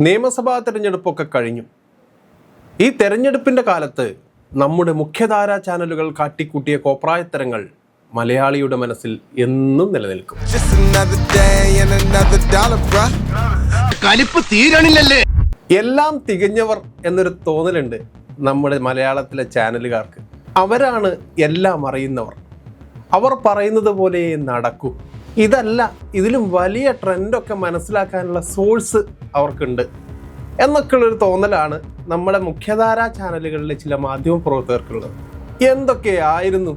നിയമസഭാ തെരഞ്ഞെടുപ്പൊക്കെ കഴിഞ്ഞു. ഈ തെരഞ്ഞെടുപ്പിൻ്റെ കാലത്ത് നമ്മുടെ മുഖ്യധാരാ ചാനലുകൾ കാട്ടിക്കൂട്ടിയ കോപ്രായത്തരങ്ങൾ മലയാളിയുടെ മനസ്സിൽ എന്നും നിലനിൽക്കും. എല്ലാം തികഞ്ഞവർ എന്നൊരു തോന്നലുണ്ട് നമ്മുടെ മലയാളത്തിലെ ചാനലുകാർക്ക്. അവരാണ് എല്ലാം അറിയുന്നവർ, അവർ പറയുന്നത് പോലെ നടക്കൂ. ഇതല്ല, ഇതിലും വലിയ ട്രെൻഡൊക്കെ മനസ്സിലാക്കാനുള്ള സോഴ്സ് അവർക്കുണ്ട് എന്നൊക്കെയുള്ളൊരു തോന്നലാണ് നമ്മുടെ മുഖ്യധാരാ ചാനലുകളിലെ ചില മാധ്യമപ്രവർത്തകർക്കുള്ളത്. എന്തൊക്കെയായിരുന്നു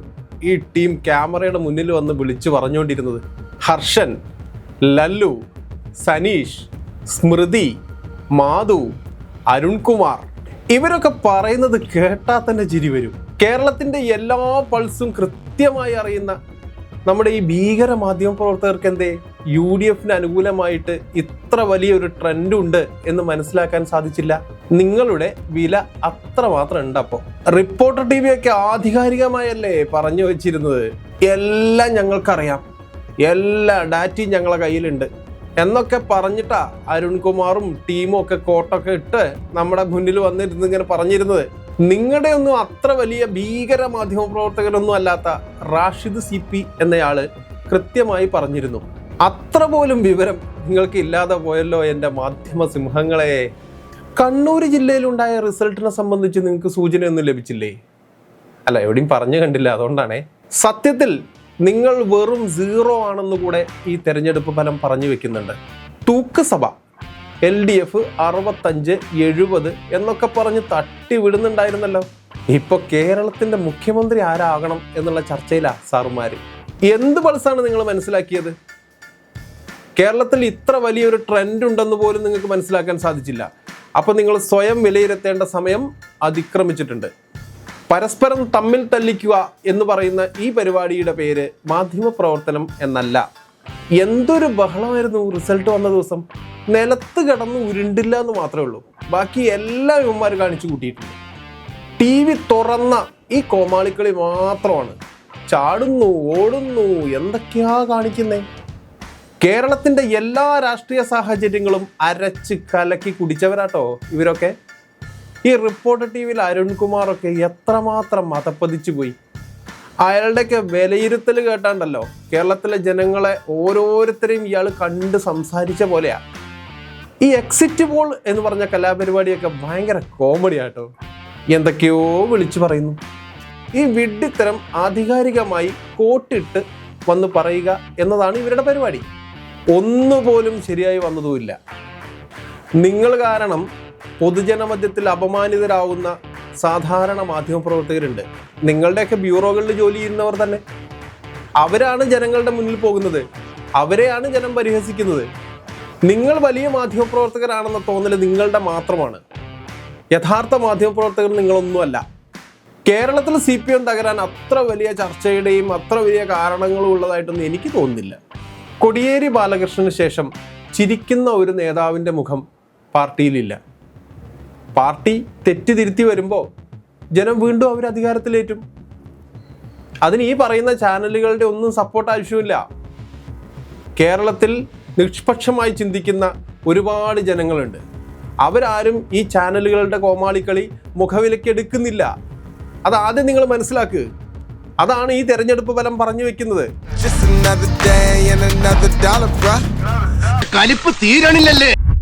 ഈ ടീം ക്യാമറയുടെ മുന്നിൽ വന്ന് വിളിച്ചു പറഞ്ഞുകൊണ്ടിരുന്നത്? ഹർഷൻ, ലല്ലു, സനീഷ്, സ്മൃതി, മാധു, അരുൺകുമാർ, ഇവരൊക്കെ പറയുന്നത് കേട്ടാൽ തന്നെ ചിരി വരും. കേരളത്തിൻ്റെ എല്ലാ പൾസും കൃത്യമായി അറിയുന്ന നമ്മുടെ ഈ ഭീകര മാധ്യമപ്രവർത്തകർക്ക് എന്തേ UDF അനുകൂലമായിട്ട് ഇത്ര വലിയൊരു ട്രെൻഡ് ഉണ്ട് എന്ന് മനസ്സിലാക്കാൻ സാധിച്ചില്ല? നിങ്ങളുടെ വില അത്രമാത്രം ഉണ്ട്. അപ്പോൾ റിപ്പോർട്ടർ TV ഒക്കെ ആധികാരികമായല്ലേ പറഞ്ഞു വെച്ചിരുന്നത്, എല്ലാം ഞങ്ങൾക്കറിയാം, എല്ലാ ഡാറ്റയും ഞങ്ങളെ കയ്യിലുണ്ട് എന്നൊക്കെ പറഞ്ഞിട്ടാ അരുൺകുമാറും ടീമും ഒക്കെ കോട്ടൊക്കെ ഇട്ട് നമ്മുടെ മുന്നിൽ വന്നിരുന്ന് ഇങ്ങനെ പറഞ്ഞിരുന്നത്. നിങ്ങളുടെ ഒന്നും അത്ര വലിയ ഭീകര മാധ്യമപ്രവർത്തകരൊന്നും അല്ലാത്ത റാഷിദ് CP എന്നയാള് കൃത്യമായി പറഞ്ഞിരുന്നു. അത്ര പോലും വിവരം നിങ്ങൾക്ക് ഇല്ലാതെ പോയല്ലോ എൻ്റെ മാധ്യമ സിംഹങ്ങളെ. കണ്ണൂർ ജില്ലയിലുണ്ടായ റിസൾട്ടിനെ സംബന്ധിച്ച് നിങ്ങൾക്ക് സൂചനയൊന്നും ലഭിച്ചില്ലേ? അല്ല, എവിടെയും പറഞ്ഞു കണ്ടില്ല, അതുകൊണ്ടാണേ. സത്യത്തിൽ നിങ്ങൾ വെറും 0 ആണെന്ന് കൂടെ ഈ തെരഞ്ഞെടുപ്പ് ഫലം പറഞ്ഞു വെക്കുന്നുണ്ട്. തൂക്കസഭ LDF 65, 70 എന്നൊക്കെ പറഞ്ഞ് തട്ടി വിടുന്നുണ്ടായിരുന്നല്ലോ. ഇപ്പൊ കേരളത്തിന്റെ മുഖ്യമന്ത്രി ആരാകണം എന്നുള്ള ചർച്ചയിലാ സാറുമാര്. എന്ത് പൾസാണ് നിങ്ങൾ മനസ്സിലാക്കിയത്? കേരളത്തിൽ ഇത്ര വലിയൊരു ട്രെൻഡ് ഉണ്ടെന്ന് പോലും നിങ്ങൾക്ക് മനസ്സിലാക്കാൻ സാധിച്ചില്ല. അപ്പൊ നിങ്ങൾ സ്വയം വിലയിരുത്തേണ്ട സമയം അതിക്രമിച്ചിട്ടുണ്ട്. പരസ്പരം തമ്മിൽ തല്ലിക്കുക എന്ന് പറയുന്ന ഈ പരിപാടിയുടെ പേര് മാധ്യമപ്രവർത്തനം എന്നല്ല. എന്തൊരു ബഹളമായിരുന്നു റിസൾട്ട് വന്ന ദിവസം. നിലത്ത് കിടന്ന് ഉരുണ്ടില്ല എന്ന് മാത്രമേ ഉള്ളൂ, ബാക്കി എല്ലാ ഇവന്മാർ കാണിച്ചു കൂട്ടിയിട്ടുണ്ട്. TV തുറന്ന ഈ കോമാളിക്കളി മാത്രമാണ്. ചാടുന്നു, ഓടുന്നു, എന്തൊക്കെയാ കാണിക്കുന്നേ. കേരളത്തിന്റെ എല്ലാ രാഷ്ട്രീയ സാഹചര്യങ്ങളും അരച്ച് കലക്കി കുടിച്ചവരാട്ടോ ഇവരൊക്കെ. ഈ റിപ്പോർട്ടർ TVയിൽ അരുൺകുമാറൊക്കെ എത്രമാത്രം മതപ്പതിച്ചു പോയി. അയാളുടെയൊക്കെ വിലയിരുത്തൽ കേട്ടാണ്ടല്ലോ കേരളത്തിലെ ജനങ്ങളെ ഓരോരുത്തരെയും ഇയാൾ കണ്ട് സംസാരിച്ച പോലെയാ. ഈ എക്സിറ്റ് പോൾ എന്ന് പറഞ്ഞ കലാപരിപാടിയൊക്കെ ഭയങ്കര കോമഡിയാട്ടോ. എന്തൊക്കെയോ വിളിച്ചു പറയുന്നു. ഈ വിഡ്ഢിത്തരം ആധികാരികമായി കോട്ടിട്ട് വന്ന് പറയുക എന്നതാണ് ഇവരുടെ പരിപാടി. ഒന്നുപോലും ശരിയായി വന്നതുമില്ല. നിങ്ങൾ കാരണം പൊതുജനമധ്യത്തിൽ അപമാനിതരാകുന്ന സാധാരണ മാധ്യമപ്രവർത്തകരുണ്ട്. നിങ്ങളുടെയൊക്കെ ബ്യൂറോകളിൽ ജോലി ചെയ്യുന്നവർ തന്നെ. അവരാണ് ജനങ്ങളുടെ മുന്നിൽ പോകുന്നത്, അവരെയാണ് ജനം പരിഹസിക്കുന്നത്. നിങ്ങൾ വലിയ മാധ്യമപ്രവർത്തകരാണെന്ന തോന്നൽ നിങ്ങളുടെ മാത്രമാണ്. യഥാർത്ഥ മാധ്യമപ്രവർത്തകർ നിങ്ങളൊന്നുമല്ല. കേരളത്തിൽ CPM തകരാൻ അത്ര വലിയ ചർച്ചയുടെയും അത്ര വലിയ കാരണങ്ങളും ഉള്ളതായിട്ടൊന്നും എനിക്ക് തോന്നുന്നില്ല. കോടിയേരി ബാലകൃഷ്ണന് ശേഷം ചിരിക്കുന്ന ഒരു നേതാവിൻ്റെ മുഖം പാർട്ടിയിലില്ല. പാർട്ടി തെറ്റിതിരുത്തി വരുമ്പോൾ ജനം വീണ്ടും അവർ അധികാരത്തിലേറ്റും. അതിന് ഈ പറയുന്ന ചാനലുകളുടെ ഒന്നും സപ്പോർട്ട് ആവശ്യമില്ല. കേരളത്തിൽ നിഷ്പക്ഷമായി ചിന്തിക്കുന്ന ഒരുപാട് ജനങ്ങളുണ്ട്. അവരാരും ഈ ചാനലുകളുടെ കോമാളിക്കളി മുഖവിലയ്ക്ക് എടുക്കുന്നില്ല. അതാദ്യം നിങ്ങൾ മനസ്സിലാക്കുക. അതാണ് ഈ തെരഞ്ഞെടുപ്പ് ഫലം പറഞ്ഞു വെക്കുന്നത്. കലിപ്പ് തീരണില്ലല്ലേ?